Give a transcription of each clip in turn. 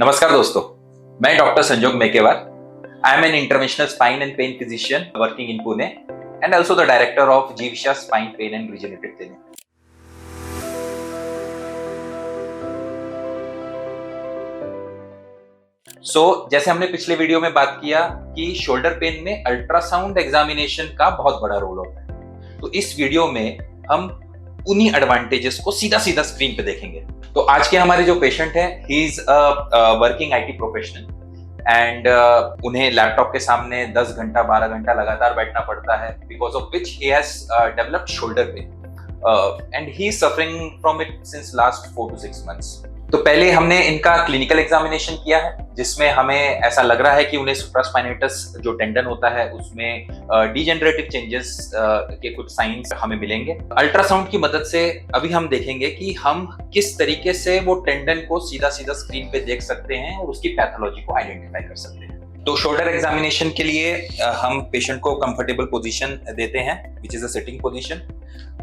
नमस्कार दोस्तों, मैं doctor Sanjog Mekewar. I am an interventional spine and pain physician working in Pune and also the director of Jeevisha Spine Pain and Regenerative Clinic. जैसे हमने पिछले video में बात किया कि शोल्डर पेन में अल्ट्रासाउंड एग्जामिनेशन का बहुत बड़ा रोल होता है, तो इस वीडियो में हम उन्हीं एडवांटेजेस को सीधा सीधा स्क्रीन पे देखेंगे। तो आज के हमारे जो पेशेंट है, he is a working IT professional and उन्हें लैपटॉप के सामने 10 घंटा 12 घंटा लगातार बैठना पड़ता है, because of which he has developed shoulder pain and he is suffering from it since last 4 to 6 months। तो पहले हमने इनका क्लिनिकल एग्जामिनेशन किया है, जिसमें हमें ऐसा लग रहा है कि उन्हें सुप्रास्पाइनेटस जो टेंडन होता है उसमें डिजेनरेटिव चेंजेस के कुछ साइंस हमें मिलेंगे। अल्ट्रासाउंड की मदद से अभी हम देखेंगे कि हम किस तरीके से वो टेंडन को सीधा सीधा स्क्रीन पे देख सकते हैं और उसकी पैथोलॉजी को आइडेंटिफाई कर सकते हैं। तो शोल्डर एग्जामिनेशन के लिए हम पेशेंट को कंफर्टेबल पोजीशन देते हैं, which is a sitting position.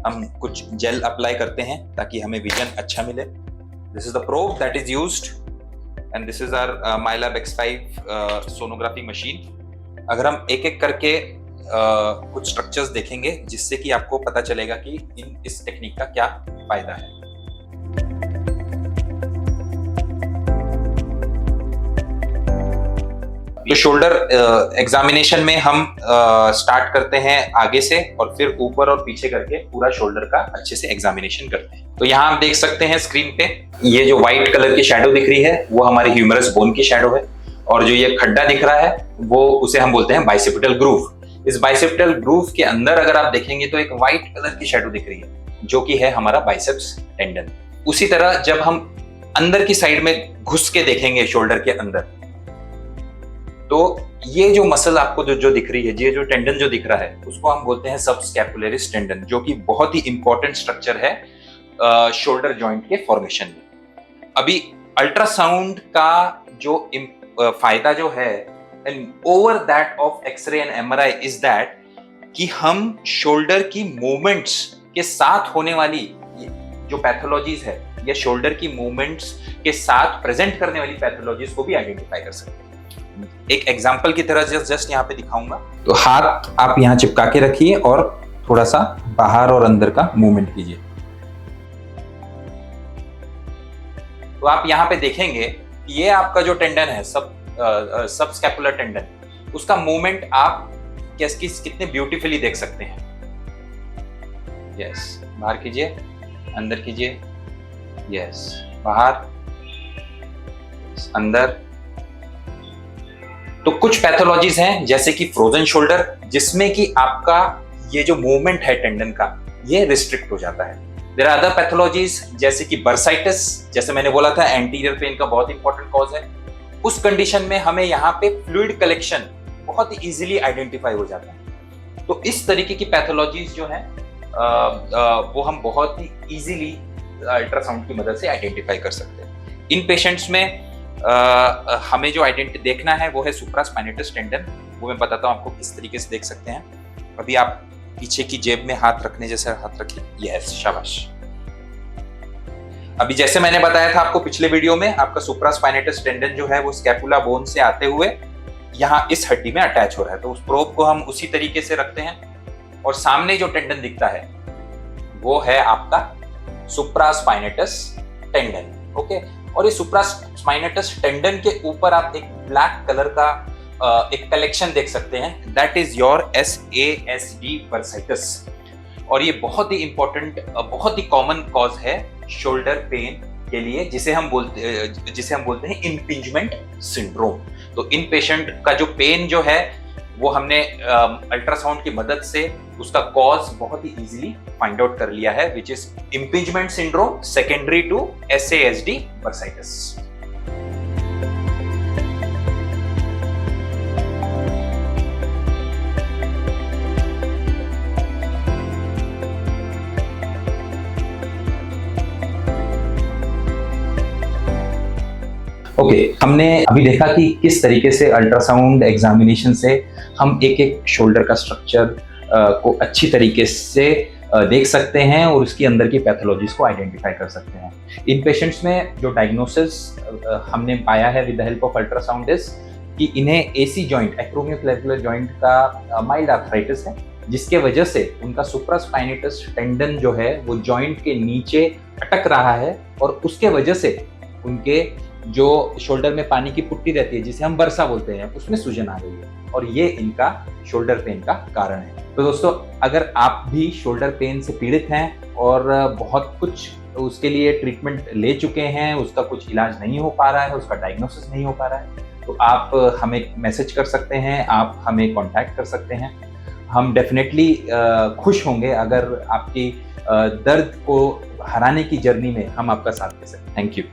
हम कुछ जेल अप्लाई करते हैं ताकि हमें विजन अच्छा मिले। This is the probe that is used and this is our MyLab X5 sonography machine। अगर हम एक एक करके कुछ स्ट्रक्चर्स देखेंगे जिससे कि आपको पता चलेगा कि इस टेक्निक का क्या फायदा है। तो शोल्डर एग्जामिनेशन में हम स्टार्ट करते हैं आगे से और फिर ऊपर और पीछे करके पूरा शोल्डर का अच्छे से एग्जामिनेशन करते हैं। तो यहाँ आप देख सकते हैं स्क्रीन पे, ये जो व्हाइट कलर की शैडो दिख रही है वो हमारी ह्यूमरस बोन की शैडो है, और जो ये खड्डा दिख रहा है वो उसे हम बोलते हैं बाइसेप्टल ग्रूव। इस बाइसेप्टल ग्रूव के अंदर अगर आप देखेंगे तो एक व्हाइट कलर की शैडो दिख रही है जो कि है हमारा बाइसेप्स टेंडन। उसी तरह जब हम अंदर की साइड में घुस के देखेंगे शोल्डर के अंदर, तो ये जो मसल आपको जो दिख रही है, ये जो टेंडन जो दिख रहा है, उसको हम बोलते हैं सबस्कैपुलरिस टेंडन, जो कि बहुत ही इंपॉर्टेंट स्ट्रक्चर है शोल्डर जॉइंट के फॉर्मेशन में। अभी अल्ट्रासाउंड का जो फायदा जो है and over that of x-ray and MRI is that कि हम शोल्डर की मूवमेंट्स के साथ होने वाली जो पैथोलॉजीज है या शोल्डर की मूवमेंट्स के साथ प्रेजेंट करने वाली पैथोलॉजीज को भी आइडेंटिफाई कर सकते हैं। एक एग्जांपल की तरह जस्ट यहाँ पे दिखाऊंगा। तो हाथ आप यहाँ चिपका के रखिए और थोड़ा सा बाहर और अंदर का मूवमेंट कीजिए। तो आप यहाँ पे देखेंगे कि ये आपका जो टेंडन है सबस्कैपुलर टेंडन, उसका मूवमेंट आप कितने ब्यूटीफुली देख सकते हैं। यस, बाहर कीजिए, अंदर कीजिए, यस, बाहर, अंदर। तो कुछ पैथोलॉजीज हैं जैसे कि फ्रोजन शोल्डर, जिसमें कि आपका ये जो मूवमेंट है टेंडन का ये रिस्ट्रिक्ट हो जाता है। देयर आर अदर पैथोलॉजीज जैसे कि बर्साइटिस, जैसे मैंने बोला था एंटीरियर पेन का बहुत इंपॉर्टेंट कॉज है। उस कंडीशन में हमें यहाँ पे फ्लूइड कलेक्शन बहुत ही इजीली आइडेंटिफाई हो जाता है। तो इस तरीके की पैथोलॉजीज जो है वो हम बहुत ही इजीली अल्ट्रासाउंड की मदद से आइडेंटिफाई कर सकते हैं। इन पेशेंट्स में हमें जो आइडेंटिटी देखना है वो है सुप्रास्पाइनेटस टेंडन। वो मैं बताता हूँ आपको किस तरीके से देख सकते हैं। अभी आप पीछे की जेब में हाथ रखने जैसे हाथ रखिए, यस, शाबाश। अभी जैसे मैंने बताया था आपको पिछले वीडियो में, आपका सुप्रास्पाइनेटस टेंडन जो है वो स्कैपुला बोन से आते हुए यहाँ इस हड्डी में अटैच हो रहा है। तो उस प्रोब को हम उसी तरीके से रखते हैं और सामने जो टेंडन दिखता है वो है आपका सुप्रास्पाइनेटस टेंडन। ओके, और ये सुप्रास्पाइनेटस टेंडन के ऊपर आप एक ब्लैक कलर का एक कलेक्शन देख सकते हैं, that is your SASD bursitis. और ये बहुत ही इंपॉर्टेंट, बहुत ही कॉमन कॉज है शोल्डर पेन के लिए, जिसे हम बोलते हैं इम्पिंजमेंट सिंड्रोम। तो इन पेशेंट का जो पेन जो है वो हमने अल्ट्रासाउंड की मदद से उसका कॉज बहुत ही इजीली फाइंड आउट कर लिया है, which is impingement syndrome secondary to SASD bursitis. Okay, हमने अभी देखा कि किस तरीके से अल्ट्रासाउंड एग्जामिनेशन से हम एक एक शोल्डर का स्ट्रक्चर को अच्छी तरीके से देख सकते हैं और उसके अंदर की पैथोलॉजीज को आइडेंटिफाई कर सकते हैं। इन पेशेंट्स में जो डायग्नोसिस हमने पाया है with the help of ultrasound is कि इन्हें एसी जॉइंट, एक्रोमियोक्लेविकुलर जॉइंट का माइल्ड आर्थराइटिस है, जिसके वजह से उनका सुप्रास्पाइनेटस टेंडन जो है वो जॉइंट के नीचे अटक रहा है और उसके वजह से उनके जो शोल्डर में पानी की पुट्टी रहती है जिसे हम बरसा बोलते हैं उसमें सूजन आ गई है और ये इनका शोल्डर पेन का कारण है। तो दोस्तों, अगर आप भी शोल्डर पेन से पीड़ित हैं और बहुत कुछ उसके लिए ट्रीटमेंट ले चुके हैं, उसका कुछ इलाज नहीं हो पा रहा है, उसका डायग्नोसिस नहीं हो पा रहा है, तो आप हमें मैसेज कर सकते हैं, आप हमें कांटेक्ट कर सकते हैं। हम डेफिनेटली खुश होंगे अगर आपकी दर्द को हराने की जर्नी में हम आपका साथ दे सकें। Thank you.